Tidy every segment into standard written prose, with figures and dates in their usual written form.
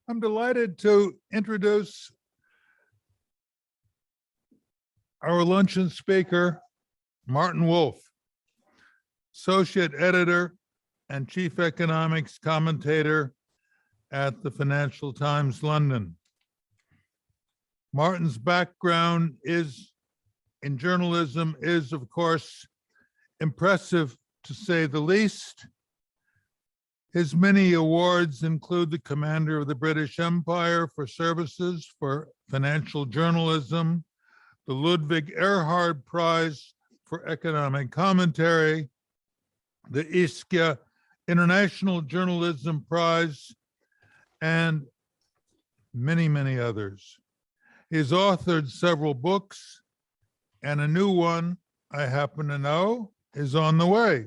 I'm delighted to introduce our luncheon speaker, Martin Wolf, Associate Editor and Chief Economics Commentator at the Financial Times, London. Martin's background in journalism is, of course, impressive to say the least. His many awards include the Commander of the British Empire for services for financial journalism, the Ludwig Erhard Prize for economic commentary, the Ischia International Journalism Prize, and many, many others. He's authored several books, and a new one, I happen to know, is on the way.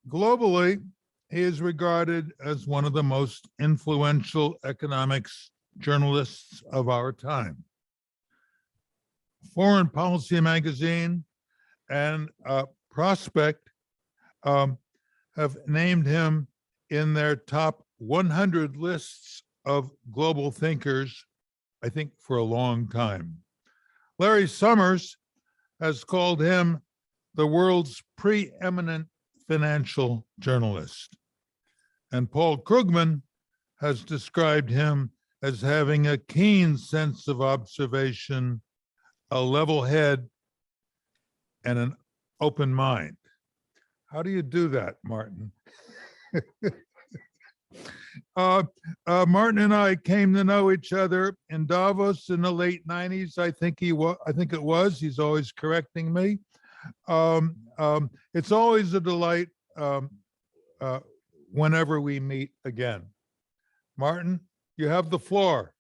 Globally, he is regarded as one of the most influential economics journalists of our time. Foreign Policy Magazine and Prospect have named him in their top 100 lists of global thinkers, I think, for a long time. Larry Summers has called him the world's preeminent financial journalist. And Paul Krugman has described him as having a keen sense of observation, a level head, and an open mind. How do you do that, Martin? Martin and I came to know each other in Davos in the late 90s. I think it was. He's always correcting me. It's always a delight whenever we meet again. Martin, you have the floor,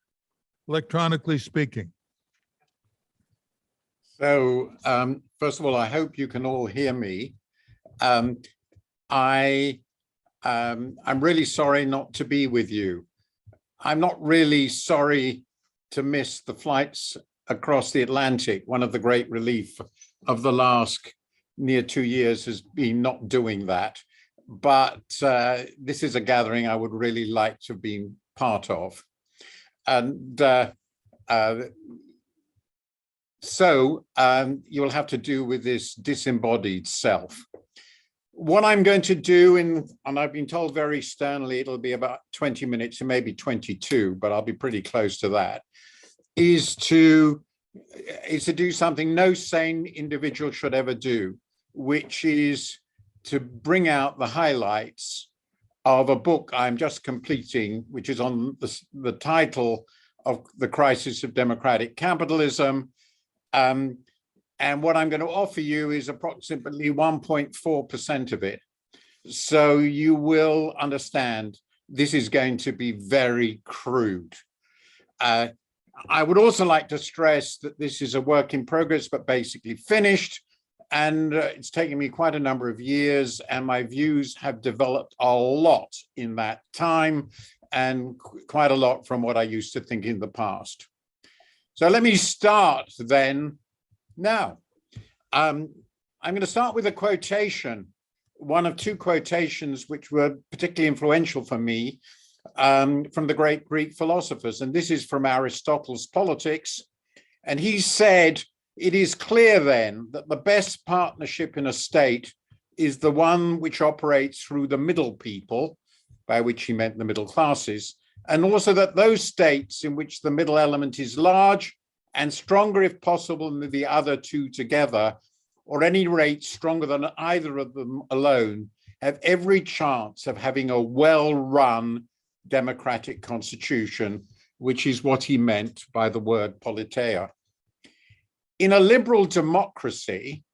electronically speaking. So, first of all, I hope you can all hear me. I'm really sorry not to be with you. I'm not really sorry to miss the flights across the Atlantic. One of the great relief of the last near 2 years has been not doing that. But this is a gathering I would really like to be part of. And so you'll have to do with this disembodied self. What I'm going to do, and I've been told very sternly it'll be about 20 minutes or maybe 22, but I'll be pretty close to that, is to do something no sane individual should ever do, which is to bring out the highlights of a book I'm just completing, which is on the title of The Crisis of Democratic Capitalism. And what I'm going to offer you is approximately 1.4% of it. So you will understand this is going to be very crude. I would also like to stress that this is a work in progress, but basically finished. And it's taken me quite a number of years, and my views have developed a lot in that time, and quite a lot from what I used to think in the past. So let me start then now. I'm going to start with a quotation, one of two quotations which were particularly influential for me from the great Greek philosophers. And this is from Aristotle's Politics. And he said, "It is clear then that the best partnership in a state is the one which operates through the middle people," by which he meant the middle classes, "and also that those states in which the middle element is large and stronger, if possible, than the other two together, or at any rate stronger than either of them alone, have every chance of having a well-run democratic constitution," which is what he meant by the word politeia. In a liberal democracy,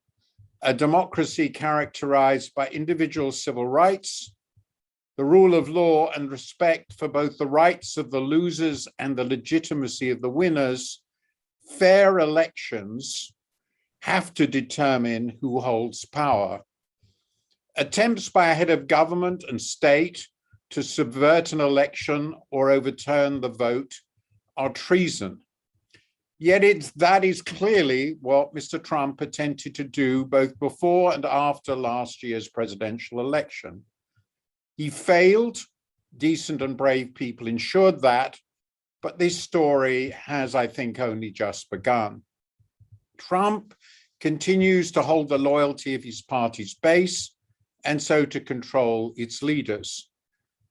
a democracy characterized by individual civil rights, the rule of law, and respect for both the rights of the losers and the legitimacy of the winners, fair elections have to determine who holds power. Attempts by a head of government and state to subvert an election or overturn the vote are treason. Yet that is clearly what Mr. Trump attempted to do both before and after last year's presidential election. He failed, decent and brave people ensured that, but this story has, I think, only just begun. Trump continues to hold the loyalty of his party's base and so to control its leaders.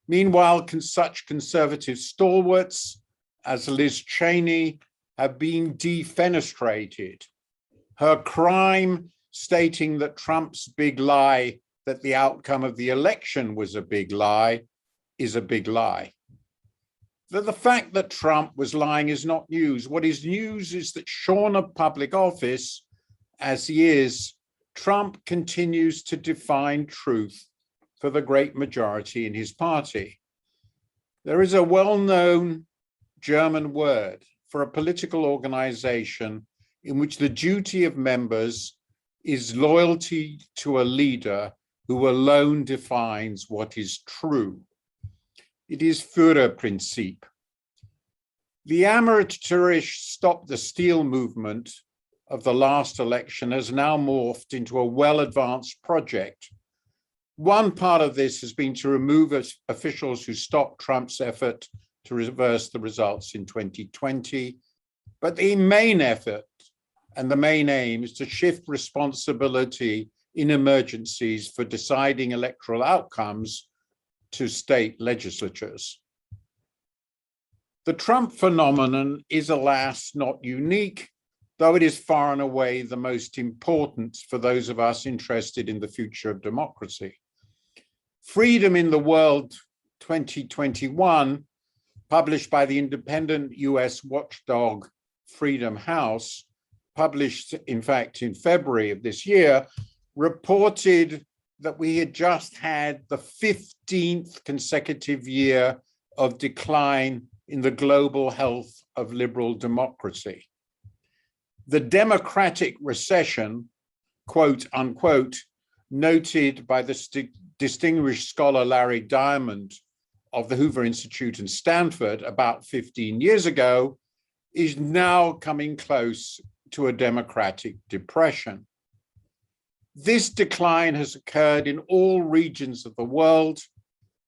Meanwhile, such conservative stalwarts as Liz Cheney have been defenestrated. Her crime stating that Trump's big lie, that the outcome of the election was a big lie, is a big lie. The fact that Trump was lying is not news. What is news is that shorn of public office, as he is, Trump continues to define truth for the great majority in his party. There is a well-known German word for a political organization in which the duty of members is loyalty to a leader who alone defines what is true. It is Führerprinzip. The amateurish Stop the Steal movement of the last election has now morphed into a well-advanced project. One part of this has been to remove officials who stopped Trump's effort to reverse the results in 2020. But the main effort and the main aim is to shift responsibility in emergencies for deciding electoral outcomes to state legislatures. The Trump phenomenon is, alas, not unique, though it is far and away the most important for those of us interested in the future of democracy. Freedom in the World 2021, published by the independent US watchdog Freedom House, published, in fact, in February of this year, reported that we had just had the 15th consecutive year of decline in the global health of liberal democracy. The democratic recession, quote unquote, noted by the distinguished scholar Larry Diamond of the Hoover Institute in Stanford about 15 years ago, is now coming close to a democratic depression. This decline has occurred in all regions of the world,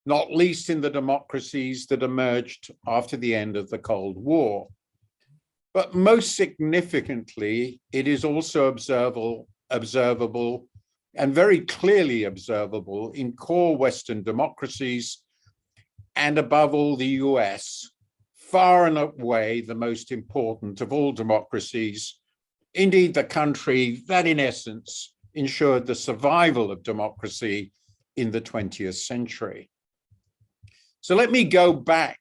not least in the democracies that emerged after the end of the Cold War. But most significantly, it is also observable and very clearly observable in core Western democracies, and above all the US, far and away the most important of all democracies, indeed the country that in essence ensured the survival of democracy in the 20th century. So let me go back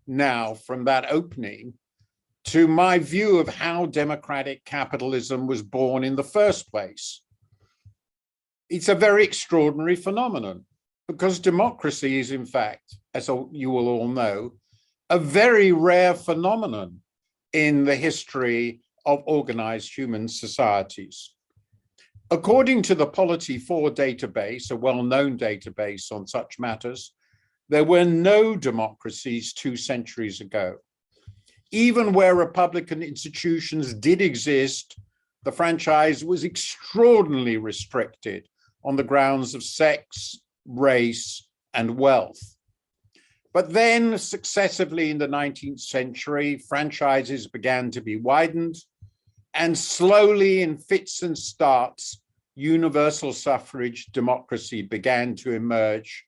now from that opening to my view of how democratic capitalism was born in the first place. It's a very extraordinary phenomenon because democracy is, in fact, as you will all know, a very rare phenomenon in the history of organized human societies. According to the Polity4 database, a well-known database on such matters, there were no democracies 2 centuries ago. Even where republican institutions did exist, the franchise was extraordinarily restricted on the grounds of sex, race, and wealth. But then successively in the 19th century, franchises began to be widened, and slowly in fits and starts, universal suffrage democracy began to emerge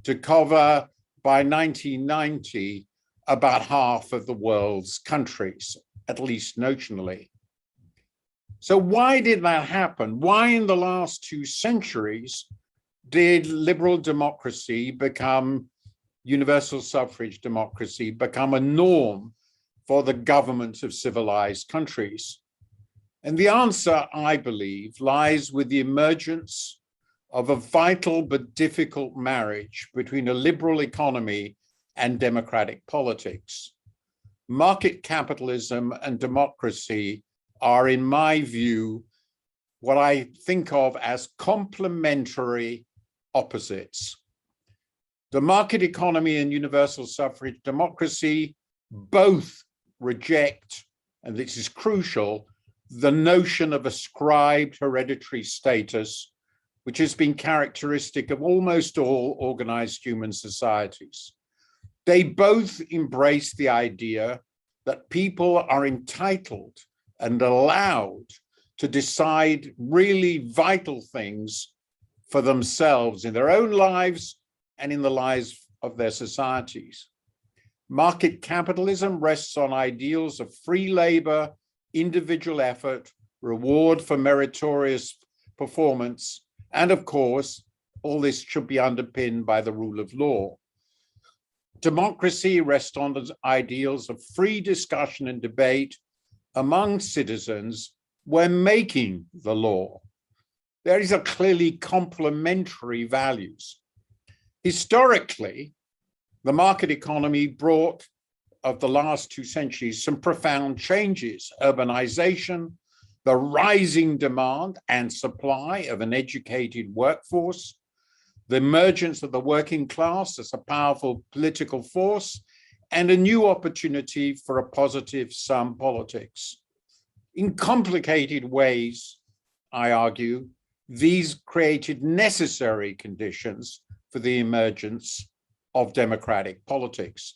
to cover, by 1990, about half of the world's countries, at least notionally. So why did that happen? Why in the last 2 centuries did liberal democracy become, universal suffrage democracy, become a norm for the government of civilized countries? And the answer, I believe, lies with the emergence of a vital but difficult marriage between a liberal economy and democratic politics. Market capitalism and democracy are, in my view, what I think of as complementary opposites. The market economy and universal suffrage democracy both reject, and this is crucial, the notion of ascribed hereditary status which has been characteristic of almost all organized human societies. They both embrace the idea that people are entitled and allowed to decide really vital things for themselves in their own lives and in the lives of their societies. Market capitalism rests on ideals of free labor, individual effort, reward for meritorious performance, and of course, all this should be underpinned by the rule of law. Democracy rests on the ideals of free discussion and debate among citizens when making the law. There is a clearly complementary values. Historically, the market economy brought, of the last 2 centuries, some profound changes: urbanization, the rising demand and supply of an educated workforce, the emergence of the working class as a powerful political force, and a new opportunity for a positive sum politics. In complicated ways, I argue, these created necessary conditions for the emergence of democratic politics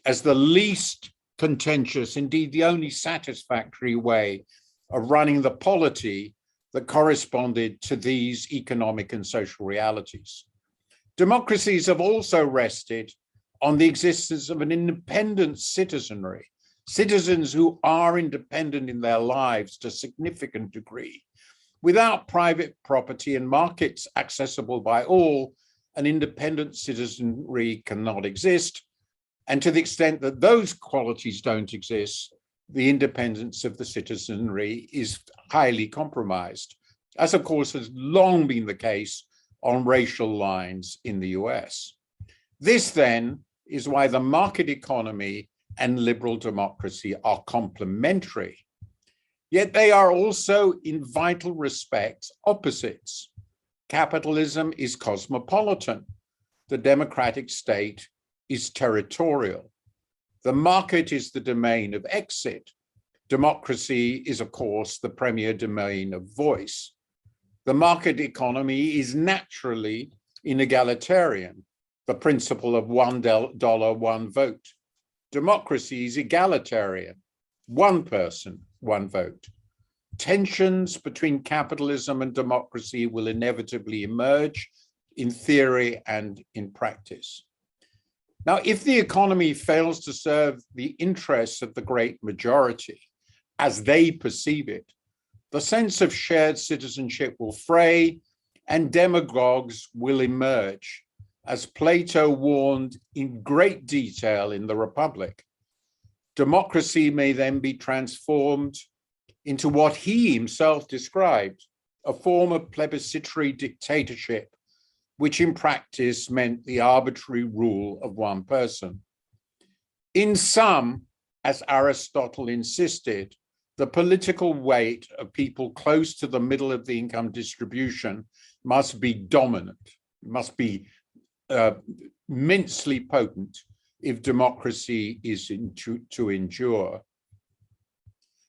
as the least contentious, indeed the only satisfactory way of running the polity that corresponded to these economic and social realities. Democracies have also rested on the existence of an independent citizenry, citizens who are independent in their lives to a significant degree. Without private property and markets accessible by all, an independent citizenry cannot exist. And to the extent that those qualities don't exist, the independence of the citizenry is highly compromised, as of course has long been the case on racial lines in the US. This then is why the market economy and liberal democracy are complementary, yet they are also in vital respects opposites. Capitalism is cosmopolitan. The democratic state is territorial. The market is the domain of exit. Democracy is, of course, the premier domain of voice. The market economy is naturally inegalitarian, the principle of $1, one vote. Democracy is egalitarian, one person, one vote. Tensions between capitalism and democracy will inevitably emerge in theory and in practice. Now, if the economy fails to serve the interests of the great majority as they perceive it, the sense of shared citizenship will fray and demagogues will emerge, as Plato warned in great detail in the Republic. Democracy may then be transformed into what he himself described, a form of plebiscitary dictatorship, which in practice meant the arbitrary rule of one person. In sum, as Aristotle insisted, the political weight of people close to the middle of the income distribution must be dominant, must be immensely potent if democracy is to endure.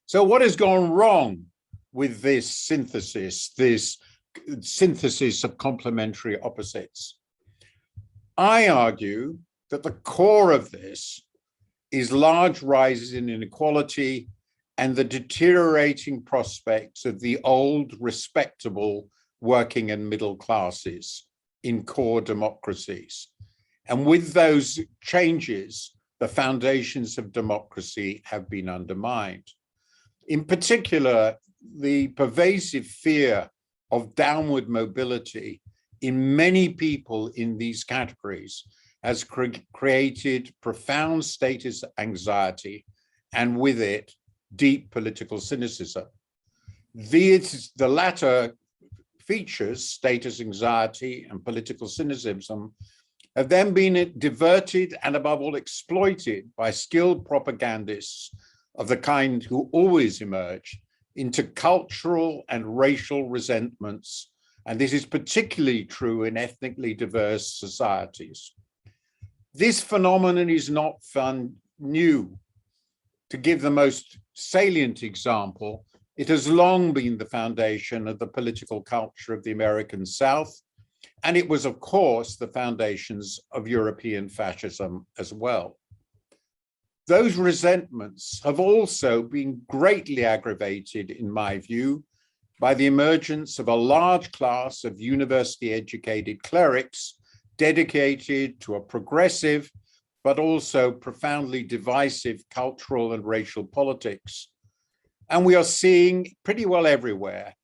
So what has gone wrong with this synthesis of complementary opposites? I argue that the core of this is large rises in inequality and the deteriorating prospects of the old respectable working and middle classes in core democracies. And with those changes, the foundations of democracy have been undermined. In particular, the pervasive fear of downward mobility in many people in these categories has created profound status anxiety, and with it, deep political cynicism. The latter features, status anxiety and political cynicism, have then been diverted and above all exploited by skilled propagandists of the kind who always emerge into cultural and racial resentments. And this is particularly true in ethnically diverse societies. This phenomenon is not new. To give the most salient example, It has long been the foundation of the political culture of the American South, and it was, of course, the foundations of European fascism as well. Those resentments have also been greatly aggravated, in my view, by the emergence of a large class of university-educated clerics dedicated to a progressive, but also profoundly divisive cultural and racial politics. And we are seeing pretty well everywhere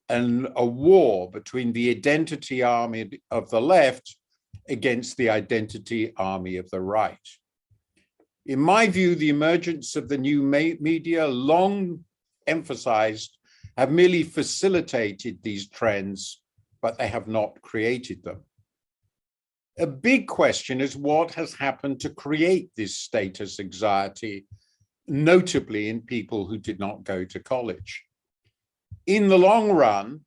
a war between the identity army of the left against the identity army of the right. In my view, the emergence of the new media, long emphasized, have merely facilitated these trends, but they have not created them. A big question is what has happened to create this status anxiety, notably in people who did not go to college. In the long run,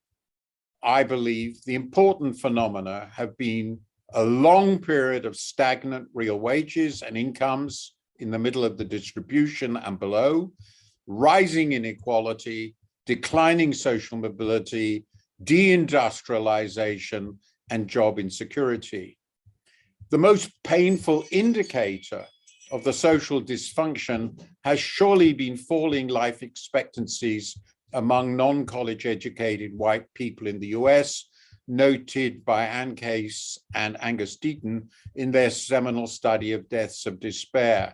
I believe the important phenomena have been a long period of stagnant real wages and incomes in the middle of the distribution and below, rising inequality, declining social mobility, deindustrialization, and job insecurity. The most painful indicator of the social dysfunction has surely been falling life expectancies among non-college educated white people in the US, noted by Ann Case and Angus Deaton in their seminal study of deaths of despair.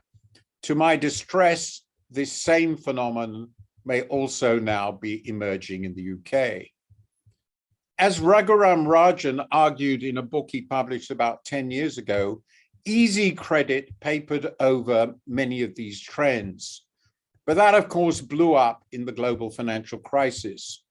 To my distress, this same phenomenon may also now be emerging in the UK. As Raghuram Rajan argued in a book he published about 10 years ago, easy credit papered over many of these trends. But that, of course, blew up in the global financial crisis.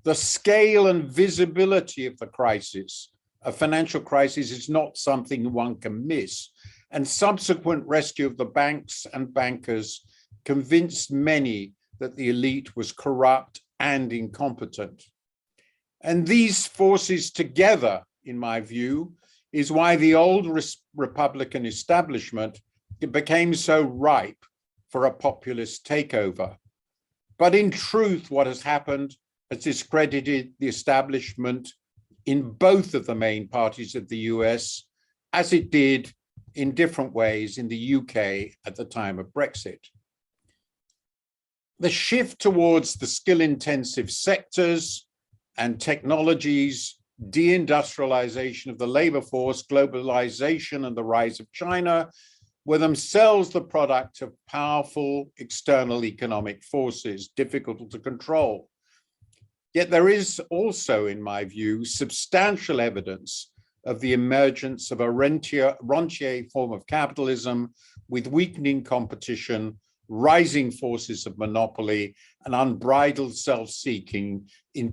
The scale and visibility of the crisis, a financial crisis, is not something one can miss. And subsequent rescue of the banks and bankers convinced many that the elite was corrupt and incompetent. And these forces together, in my view, is why the old Republican establishment became so ripe for a populist takeover. But in truth, what has happened has discredited the establishment in both of the main parties of the US, as it did in different ways in the UK at the time of Brexit. The shift towards the skill-intensive sectors and technologies, deindustrialization of the labor force, globalization, and the rise of China were themselves the product of powerful external economic forces, difficult to control. Yet there is also, in my view, substantial evidence of the emergence of a raunchier form of capitalism with weakening competition, rising forces of monopoly, and unbridled self-seeking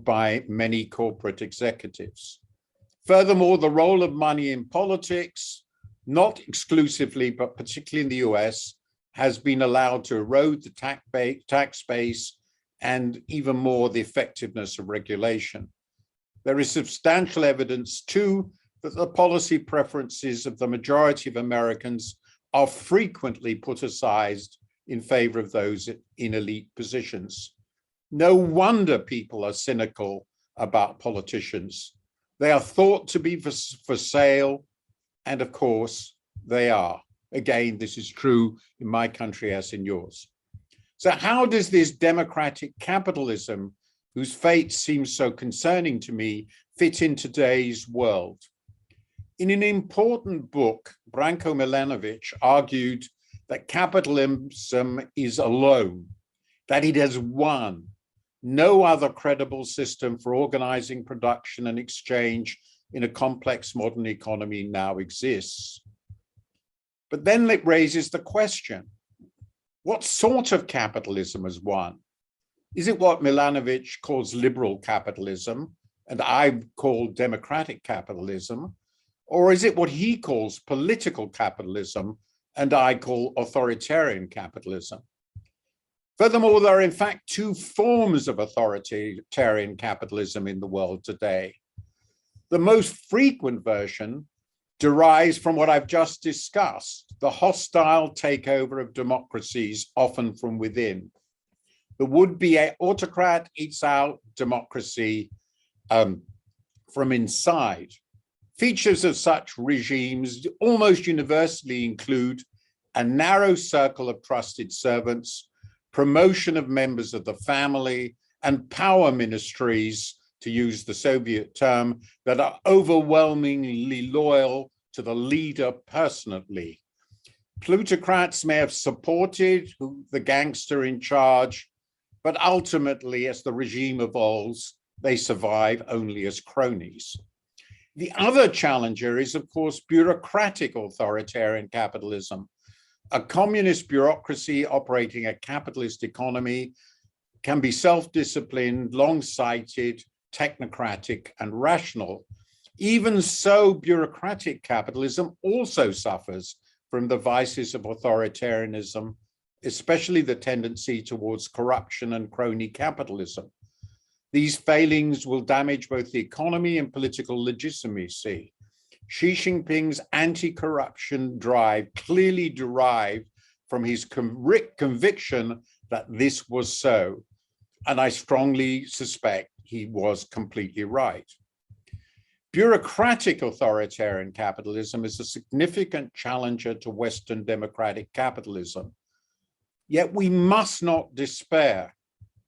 by many corporate executives. Furthermore, the role of money in politics, not exclusively, but particularly in the US, has been allowed to erode the tax base and even more the effectiveness of regulation. There is substantial evidence too that the policy preferences of the majority of Americans are frequently put aside in favor of those in elite positions. No wonder people are cynical about politicians. They are thought to be for sale, and of course, they are. Again, this is true in my country as in yours. So how does this democratic capitalism, whose fate seems so concerning to me, fit in today's world? In an important book, Branko Milanovic argued that capitalism is alone, that it has won. No other credible system for organizing production and exchange in a complex modern economy now exists. But then it raises the question, what sort of capitalism has won? Is it what Milanovic calls liberal capitalism, and I call democratic capitalism? Or is it what he calls political capitalism, and I call authoritarian capitalism? Furthermore, there are in fact two forms of authoritarian capitalism in the world today. The most frequent version derives from what I've just discussed, the hostile takeover of democracies, often from within. The would-be autocrat eats out democracy from inside. Features of such regimes almost universally include a narrow circle of trusted servants, promotion of members of the family, and power ministries, to use the Soviet term, that are overwhelmingly loyal to the leader personally. Plutocrats may have supported the gangster in charge, but ultimately, as the regime evolves, they survive only as cronies. The other challenger is, of course, bureaucratic authoritarian capitalism. A communist bureaucracy operating a capitalist economy can be self-disciplined, long-sighted, technocratic, and rational. Even so, bureaucratic capitalism also suffers from the vices of authoritarianism, especially the tendency towards corruption and crony capitalism. These failings will damage both the economy and political legitimacy. Xi Jinping's anti-corruption drive clearly derived from his conviction that this was so, and I strongly suspect he was completely right. Bureaucratic authoritarian capitalism is a significant challenger to Western democratic capitalism. Yet we must not despair.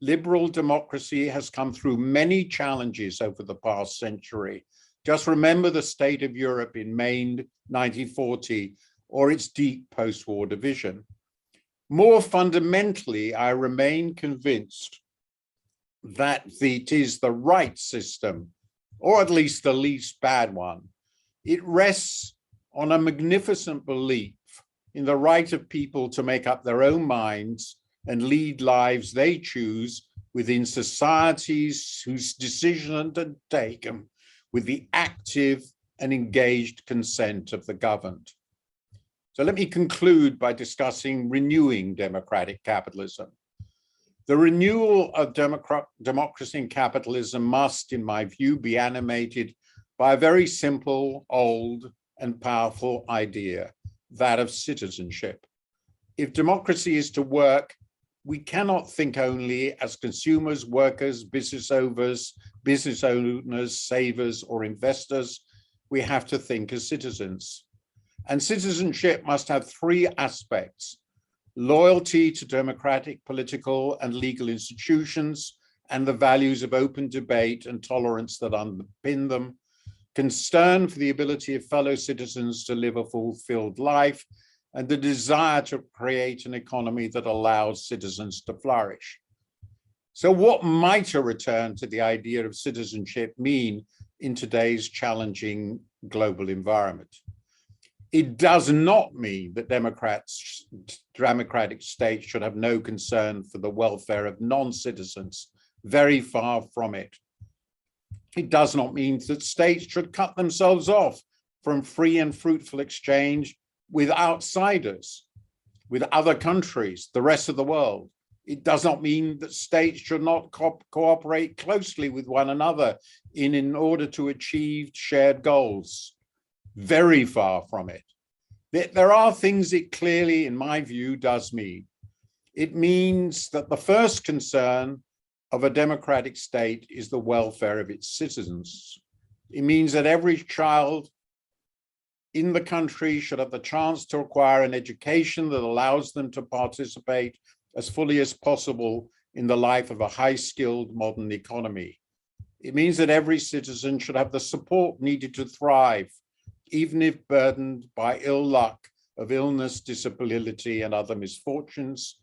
Liberal democracy has come through many challenges over the past century. Just remember the state of Europe in May 1940 or its deep post-war division. More fundamentally, I remain convinced that it is the right system, or at least the least bad one. It rests on a magnificent belief in the right of people to make up their own minds and lead lives they choose within societies whose decisions are taken with the active and engaged consent of the governed. So let me conclude by discussing renewing democratic capitalism. The renewal of democracy and capitalism must, in my view, be animated by a very simple, old, and powerful idea, that of citizenship. If democracy is to work, we cannot think only as consumers, workers, business owners, savers, or investors. We have to think as citizens. And citizenship must have three aspects: loyalty to democratic, political, and legal institutions, and the values of open debate and tolerance that underpin them, concern for the ability of fellow citizens to live a fulfilled life, and the desire to create an economy that allows citizens to flourish. So what might a return to the idea of citizenship mean in today's challenging global environment? It does not mean that democratic states should have no concern for the welfare of non-citizens. Very far from it. It does not mean that states should cut themselves off from free and fruitful exchange with outsiders, with other countries, the rest of the world. It does not mean that states should not cooperate closely with one another in order to achieve shared goals. Very far from it. There are things it clearly, in my view, does mean. It means that the first concern of a democratic state is the welfare of its citizens. It means that every child in the country should have the chance to acquire an education that allows them to participate as fully as possible in the life of a high-skilled modern economy. It means that every citizen should have the support needed to thrive, even if burdened by ill luck of illness, disability, and other misfortunes.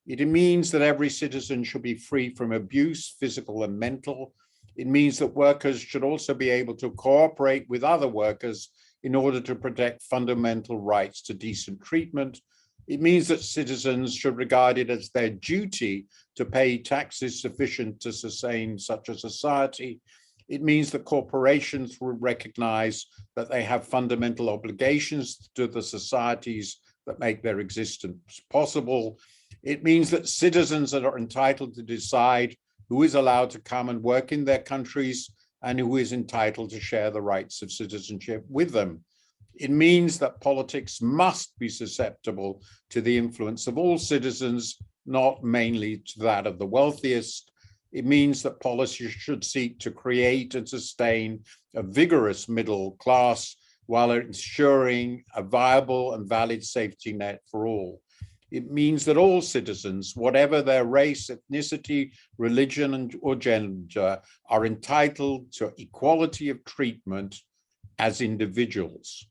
It means that every citizen should be free from abuse, physical and mental. It means that workers should also be able to cooperate with other workers in order to protect fundamental rights to decent treatment. It means that citizens should regard it as their duty to pay taxes sufficient to sustain such a society. It means that corporations will recognize that they have fundamental obligations to the societies that make their existence possible. It means that citizens are entitled to decide who is allowed to come and work in their countries and who is entitled to share the rights of citizenship with them. It means that politics must be susceptible to the influence of all citizens, not mainly to that of the wealthiest. It means that policy should seek to create and sustain a vigorous middle class while ensuring a viable and valid safety net for all. It means that all citizens, whatever their race, ethnicity, religion, or gender, are entitled to equality of treatment as individuals.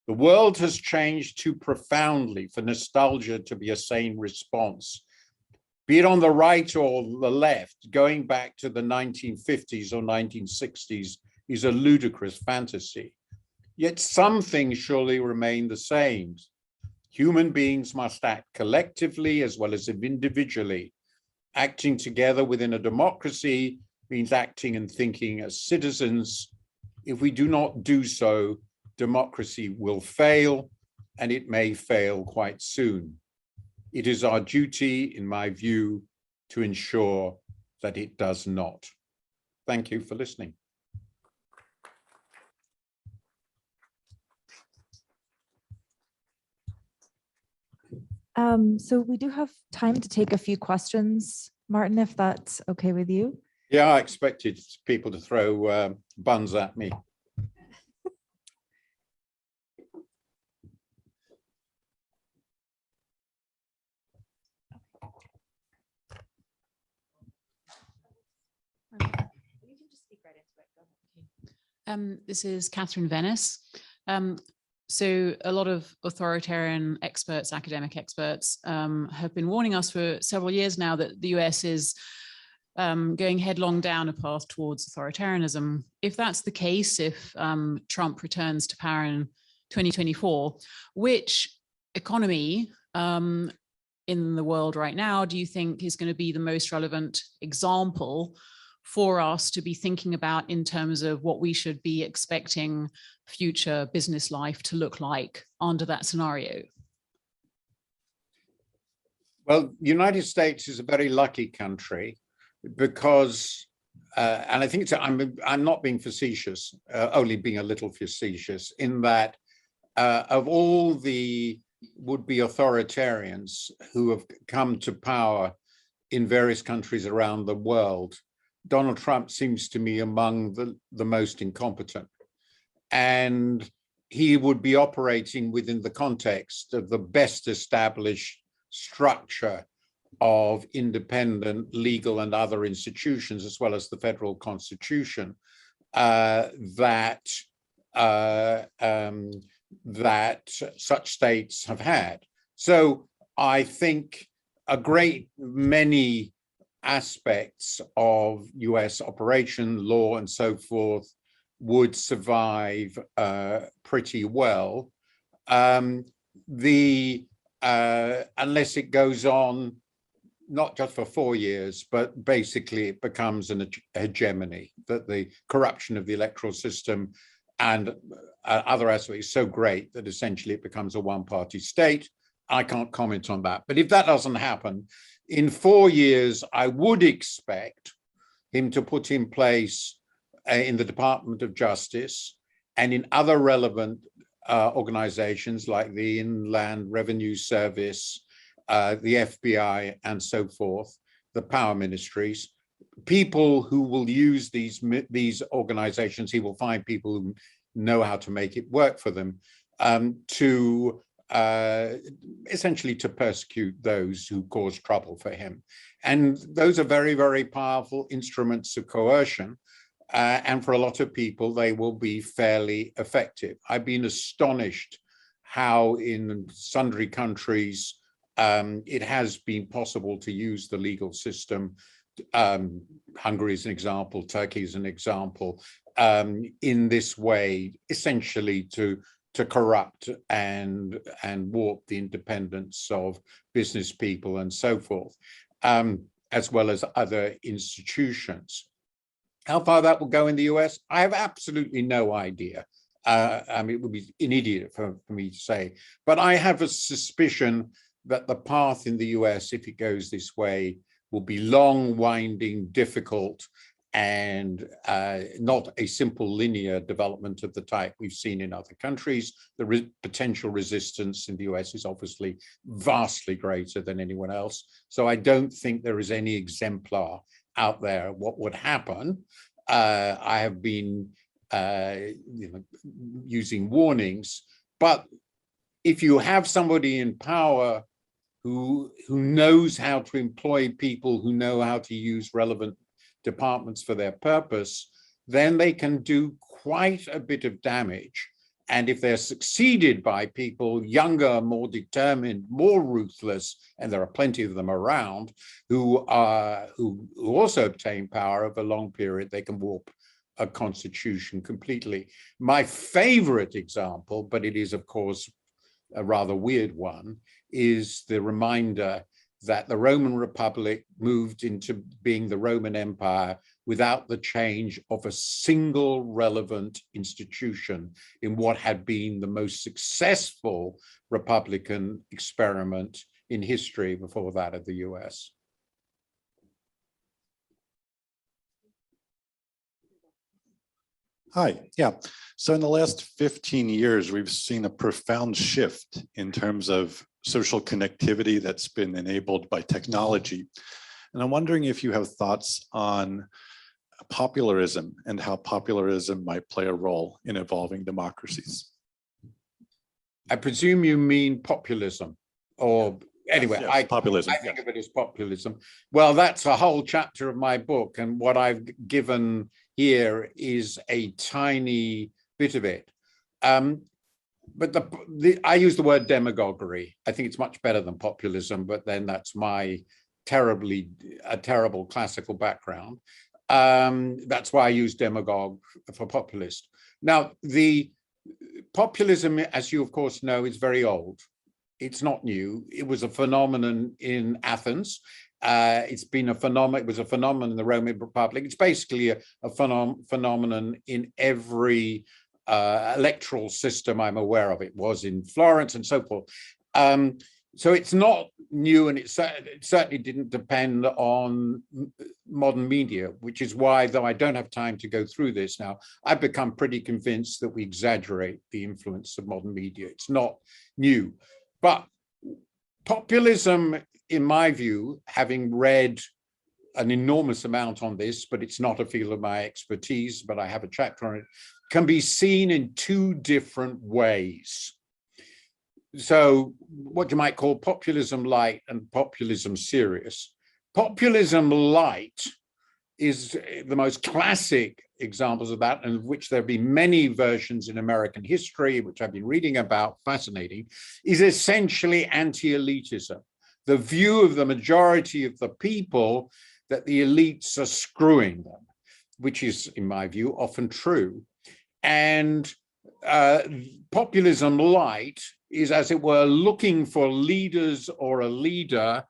The world has changed too profoundly for nostalgia to be a sane response. Be it on the right or the left, going back to the 1950s or 1960s is a ludicrous fantasy. Yet some things surely remain the same. Human beings must act collectively as well as individually. Acting together within a democracy means acting and thinking as citizens. If we do not do so, democracy will fail, and it may fail quite soon. It is our duty, in my view, to ensure that it does not. Thank you for listening. So we do have time to take a few questions, Martin, if that's okay with you. Yeah, I expected people to throw buns at me. This is Catherine Venice. So a lot of authoritarian experts, academic experts, have been warning us for several years now that the US is going headlong down a path towards authoritarianism. If that's the case, if Trump returns to power in 2024, which economy in the world right now do you think is going to be the most relevant example for us to be thinking about in terms of what we should be expecting future business life to look like under that scenario? Well, the United States is a very lucky country because, and I think it's, I'm not being facetious, only being a little facetious, in that of all the would-be authoritarians who have come to power in various countries around the world, Donald Trump seems to me among the most incompetent. And he would be operating within the context of the best established structure of independent legal and other institutions, as well as the federal constitution, that such states have had. So I think a great many aspects of US operation, law, and so forth would survive pretty well. Unless it goes on not just for 4 years, but basically it becomes an hegemony, that the corruption of the electoral system and other aspects is so great that essentially it becomes a one-party state. I can't comment on that. But if that doesn't happen, in 4 years, I would expect him to put in place in the Department of Justice and in other relevant organizations like the Inland Revenue Service, the FBI, and so forth, the power ministries, people who will use these organizations. He will find people who know how to make it work for them, to essentially to persecute those who cause trouble for him. And those are very, very powerful instruments of coercion. And for a lot of people, they will be fairly effective. I've been astonished how in sundry countries it has been possible to use the legal system. Hungary is an example, Turkey is an example, in this way, essentially to corrupt and warp the independence of business people and so forth, as well as other institutions. How far that will go in the US, I have absolutely no idea. I mean, it would be an idiot for me to say, but I have a suspicion that the path in the US, if it goes this way, will be long, winding, difficult, and not a simple linear development of the type we've seen in other countries. The potential resistance in the US is obviously vastly greater than anyone else. So I don't think there is any exemplar out there of what would happen. I have been using warnings, but if you have somebody in power who knows how to employ people who know how to use relevant departments for their purpose, then they can do quite a bit of damage. And if they're succeeded by people younger, more determined, more ruthless, and there are plenty of them around who also obtain power over a long period, they can warp a constitution completely. My favorite example, but it is of course a rather weird one, is the reminder that the Roman Republic moved into being the Roman Empire without the change of a single relevant institution in what had been the most successful Republican experiment in history before that of the US. Hi, yeah. So in the last 15 years, we've seen a profound shift in terms of social connectivity that's been enabled by technology. And I'm wondering if you have thoughts on popularism and how popularism might play a role in evolving democracies. I presume you mean populism, or anyway, Yes, populism. I think of it as populism. Well, that's a whole chapter of my book, and what I've given here is a tiny bit of it. But I use the word demagoguery. I think it's much better than populism, but then that's my terrible classical background. That's why I use demagogue for populist. Now, the populism, as you of course know, is very old. It's not new. It was a phenomenon in Athens. It's been a phenomenon. It was a phenomenon in the Roman Republic. It's basically a phenomenon in every electoral system I'm aware of. It was in Florence and so forth. So it's not new, and it certainly didn't depend on modern media, which is why, though I don't have time to go through this now, I've become pretty convinced that we exaggerate the influence of modern media. It's not new. But populism, in my view, having read an enormous amount on this, but it's not a field of my expertise, but I have a chapter on it, can be seen in two different ways. So what you might call populism light and populism serious. Populism light is the most classic examples of that, and of which there have been many versions in American history, which I've been reading about, fascinating, is essentially anti-elitism. The view of the majority of the people that the elites are screwing them, which is, in my view, often true. And populism light is, as it were, looking for leaders or a leader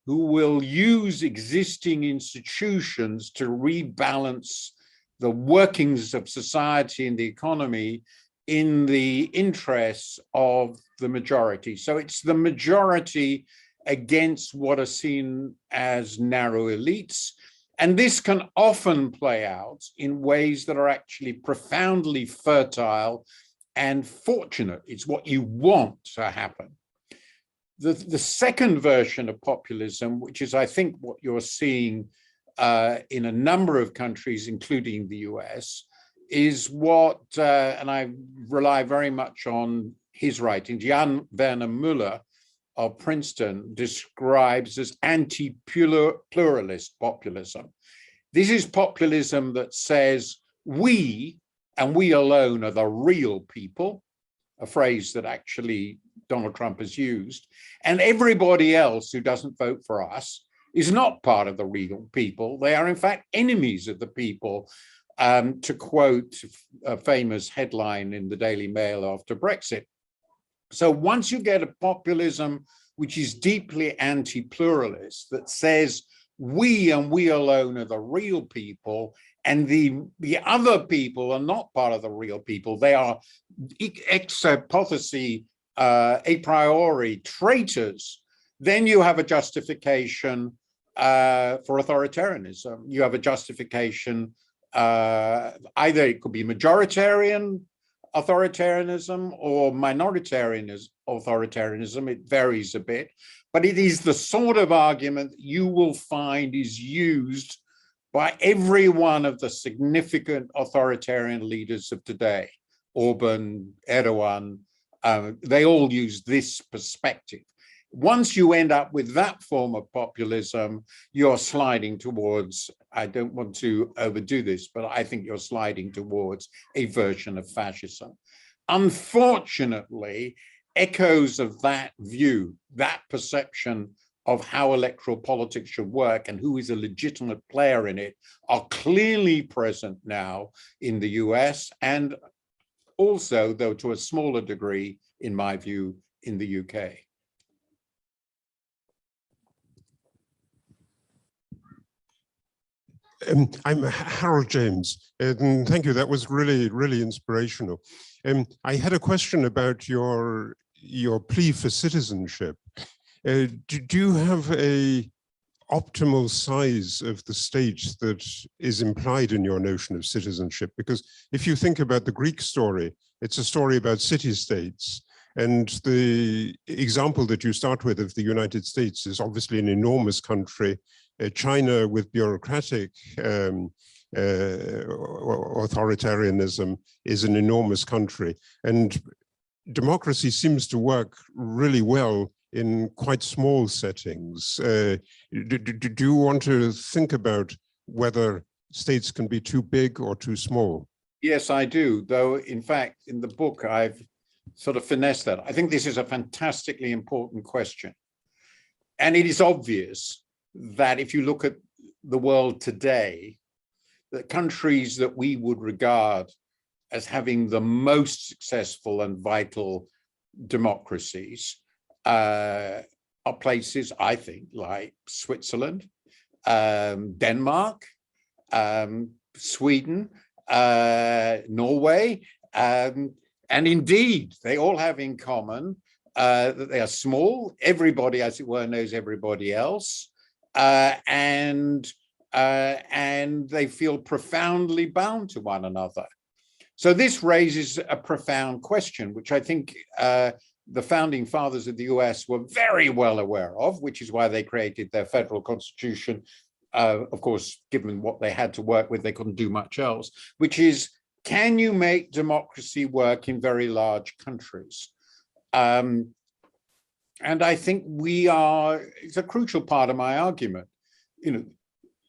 who will use existing institutions to rebalance the workings of society and the economy in the interests of the majority. So it's the majority against what are seen as narrow elites. And this can often play out in ways that are actually profoundly fertile and fortunate. It's what you want to happen. The second version of populism, which is, I think, what you're seeing in a number of countries, including the US, is what, and I rely very much on his writings, Jan Werner Müller of Princeton describes as anti-pluralist populism. This is populism that says we, and we alone, are the real people, a phrase that actually Donald Trump has used, and everybody else who doesn't vote for us is not part of the real people. They are in fact enemies of the people, to quote a famous headline in the Daily Mail after Brexit. So once you get a populism which is deeply anti-pluralist, that says we and we alone are the real people, and the other people are not part of the real people, they are ex hypothesi, a priori traitors, then you have a justification for authoritarianism. You have a justification, either it could be majoritarian authoritarianism or minoritarian authoritarianism. It varies a bit, but it is the sort of argument that you will find is used by every one of the significant authoritarian leaders of today. Orban, Erdogan, they all use this perspective. Once you end up with that form of populism, you're sliding towards, I don't want to overdo this, but I think you're sliding towards a version of fascism. Unfortunately, echoes of that view, that perception of how electoral politics should work and who is a legitimate player in it, are clearly present now in the US, and also, though to a smaller degree, in my view, in the UK. I'm Harold James, and thank you. That was really, really inspirational. I had a question about your plea for citizenship. Do you have a optimal size of the state that is implied in your notion of citizenship? Because if you think about the Greek story, it's a story about city-states. And the example that you start with of the United States is obviously an enormous country. China with bureaucratic authoritarianism is an enormous country. And democracy seems to work really well in quite small settings. Do you want to think about whether states can be too big or too small? Yes, I do. Though, in fact, in the book, I've sort of finessed that. I think this is a fantastically important question. And it is obvious that if you look at the world today, the countries that we would regard as having the most successful and vital democracies are places, I think, like Switzerland, Denmark, Sweden, Norway, and indeed, they all have in common that they are small. Everybody, as it were, knows everybody else. And they feel profoundly bound to one another. So this raises a profound question, which I think the founding fathers of the US were very well aware of, which is why they created their federal constitution. Of course, given what they had to work with, they couldn't do much else, which is, can you make democracy work in very large countries? And I think it's a crucial part of my argument. You know,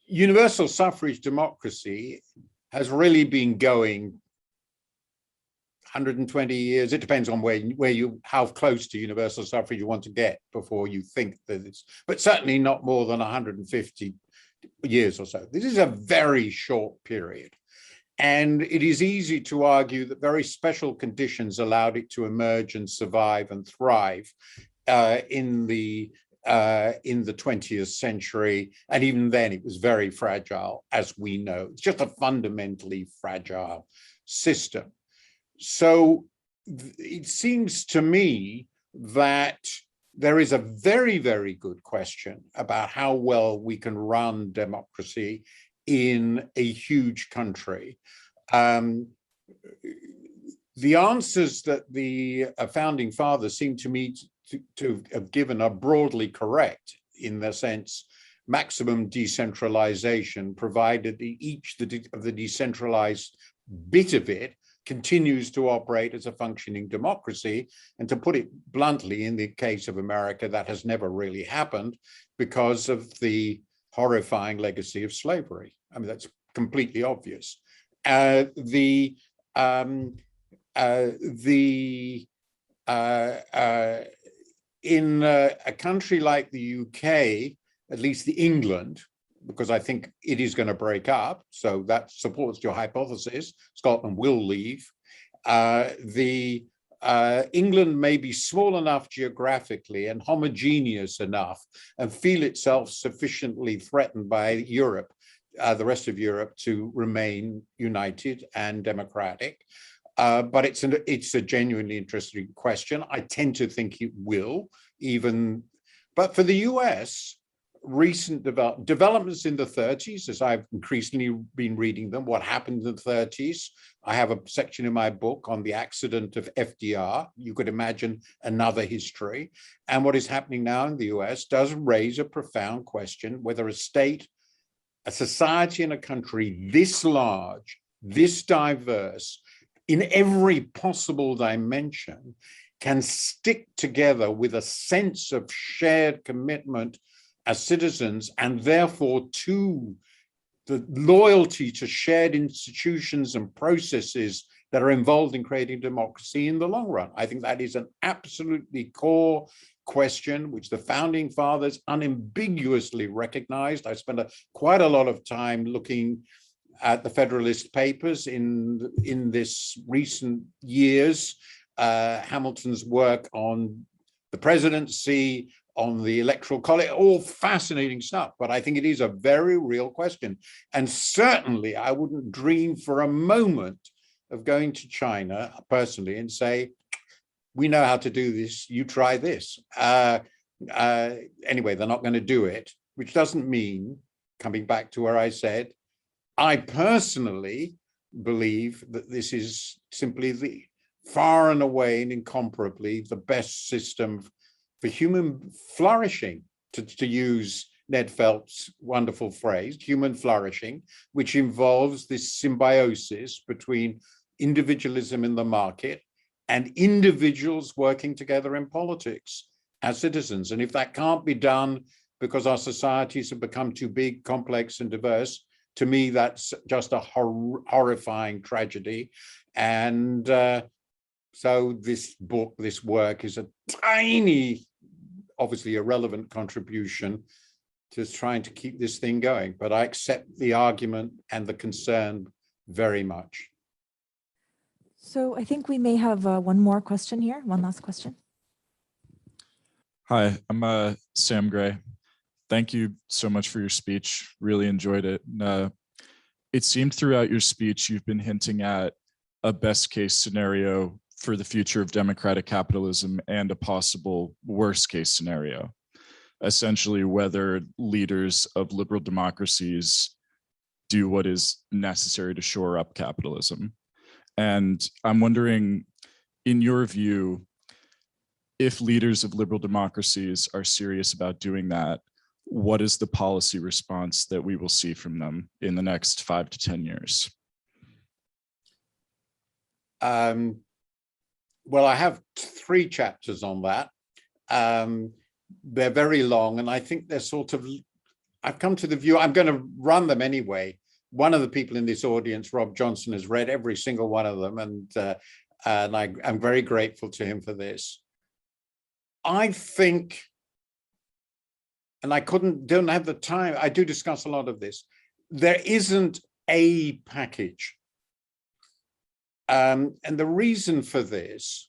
universal suffrage democracy has really been going 120 years. It depends on how close to universal suffrage you want to get before you think that it's, but certainly not more than 150 years or so. This is a very short period. And it is easy to argue that very special conditions allowed it to emerge and survive and thrive in the 20th century. And even then it was very fragile, as we know. It's just a fundamentally fragile system. So it seems to me that there is a very, very good question about how well we can run democracy in a huge country. The answers that the founding fathers seem to me to have given are broadly correct, in the sense maximum decentralization, provided each of the decentralized bit of it continues to operate as a functioning democracy. And to put it bluntly, in the case of America, that has never really happened because of the horrifying legacy of slavery. I mean, that's completely obvious. In a country like the UK, at least the England, because I think it is going to break up, so that supports your hypothesis, Scotland will leave. England may be small enough geographically and homogeneous enough and feel itself sufficiently threatened by Europe, the rest of Europe, to remain united and democratic. But it's a genuinely interesting question. I tend to think it will, but for the US, recent developments in the 30s, as I've increasingly been reading them, what happened in the 30s. I have a section in my book on the accident of FDR. You could imagine another history. And what is happening now in the US does raise a profound question whether a state, a society and a country this large, this diverse, in every possible dimension, can stick together with a sense of shared commitment as citizens, and therefore to the loyalty to shared institutions and processes that are involved in creating democracy in the long run. I think that is an absolutely core question, which the founding fathers unambiguously recognized. I spent quite a lot of time looking at the Federalist Papers in this recent years, Hamilton's work on the presidency, on the electoral college, all fascinating stuff. But I think it is a very real question. And certainly I wouldn't dream for a moment of going to China personally and say, we know how to do this, you try this. Anyway, they're not going to do it, which doesn't mean, coming back to where I said, I personally believe that this is simply the far and away and incomparably the best system for human flourishing, to use Ned Phelps' wonderful phrase, human flourishing, which involves this symbiosis between individualism in the market and individuals working together in politics as citizens. And if that can't be done because our societies have become too big, complex, and diverse, to me, that's just a horrifying tragedy. And so this book, this work is a tiny, obviously irrelevant contribution to trying to keep this thing going. But I accept the argument and the concern very much. So I think we may have one more question here, one last question. Hi, I'm Sam Gray. Thank you so much for your speech. Really enjoyed it. It seemed throughout your speech you've been hinting at a best case scenario for the future of democratic capitalism and a possible worst case scenario. Essentially, whether leaders of liberal democracies do what is necessary to shore up capitalism. And I'm wondering, in your view, if leaders of liberal democracies are serious about doing that, what is the policy response that we will see from them in the next 5 to 10 years? Well, I have 3 chapters on that. They're very long, and I think they're sort of, I've come to the view, I'm going to run them anyway. One of the people in this audience, Rob Johnson, has read every single one of them, and I'm very grateful to him for this. I think, and I don't have the time, I do discuss a lot of this, there isn't a package. And the reason for this,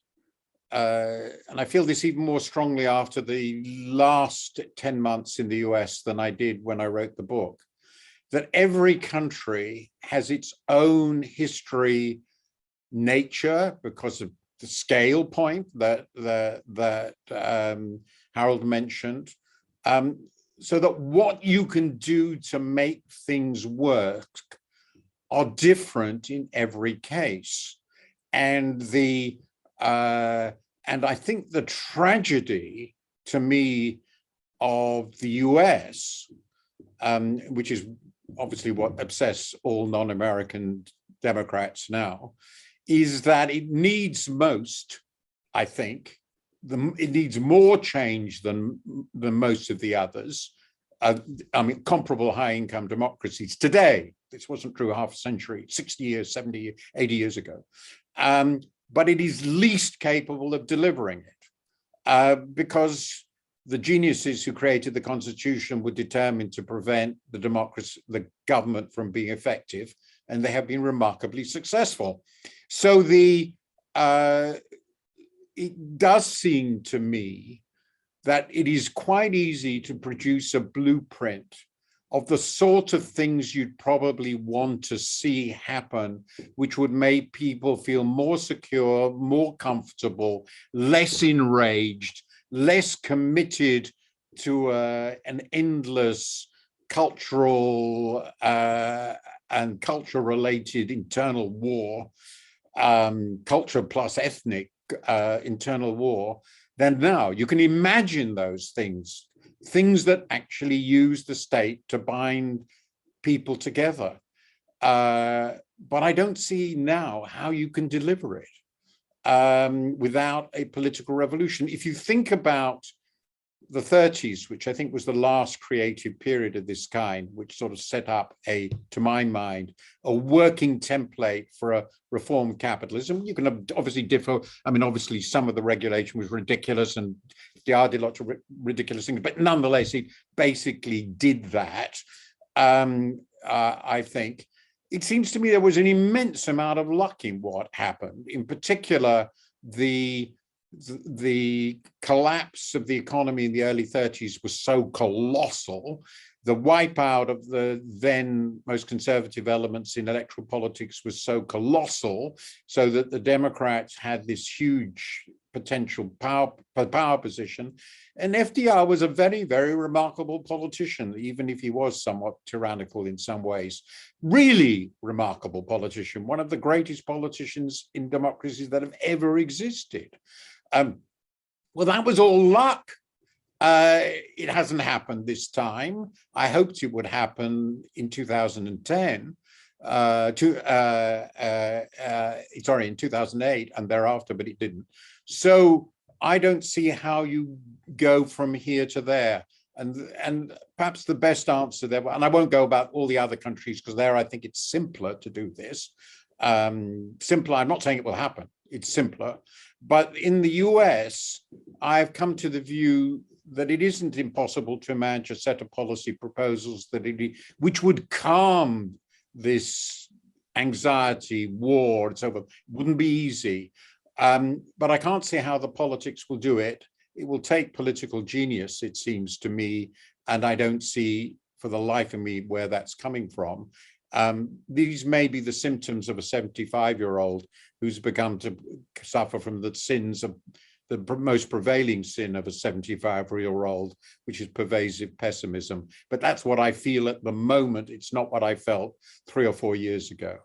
and I feel this even more strongly after the last 10 months in the US than I did when I wrote the book, that every country has its own history, nature, because of the scale point that Harold mentioned, so that what you can do to make things work are different in every case. And I think the tragedy, to me, of the US, which is obviously what obsesses all non-American Democrats now, is that it needs most, I think, it needs more change than most of the others. I mean, comparable high-income democracies today. This wasn't true half a century, 60 years, 70, 80 years ago. But it is least capable of delivering it because the geniuses who created the Constitution were determined to prevent the government from being effective, and they have been remarkably successful. So it does seem to me that it is quite easy to produce a blueprint of the sort of things you'd probably want to see happen, which would make people feel more secure, more comfortable, less enraged, less committed to an endless cultural and culture-related internal war, culture plus ethnic internal war, then now you can imagine those things that actually use the state to bind people together. But I don't see now how you can deliver it without a political revolution. If you think about the 30s, which I think was the last creative period of this kind, which sort of set up to my mind, a working template for a reformed capitalism. You can obviously differ. I mean, obviously some of the regulation was ridiculous and FDR did lots of ridiculous things, but nonetheless, it basically did that. I think it seems to me there was an immense amount of luck in what happened. In particular, the collapse of the economy in the early 30s was so colossal. The wipeout of the then most conservative elements in electoral politics was so colossal, so that the Democrats had this huge potential power position. And FDR was a very, very remarkable politician, even if he was somewhat tyrannical in some ways. Really remarkable politician, one of the greatest politicians in democracies that have ever existed. Well, that was all luck. It hasn't happened this time. I hoped it would happen in 2010, in 2008 and thereafter, but it didn't. So I don't see how you go from here to there. And perhaps the best answer there, and I won't go about all the other countries because there I think it's simpler to do this. Simpler, I'm not saying it will happen, it's simpler. But in the US, I've come to the view that it isn't impossible to imagine a set of policy proposals which would calm this anxiety, war, and so forth. It wouldn't be easy. But I can't see how the politics will do it. It will take political genius, it seems to me, and I don't see for the life of me where that's coming from. These may be the symptoms of a 75-year-old who's begun to suffer from the sins of the most prevailing sin of a 75-year-old, which is pervasive pessimism. But that's what I feel at the moment. It's not what I felt 3 or 4 years ago.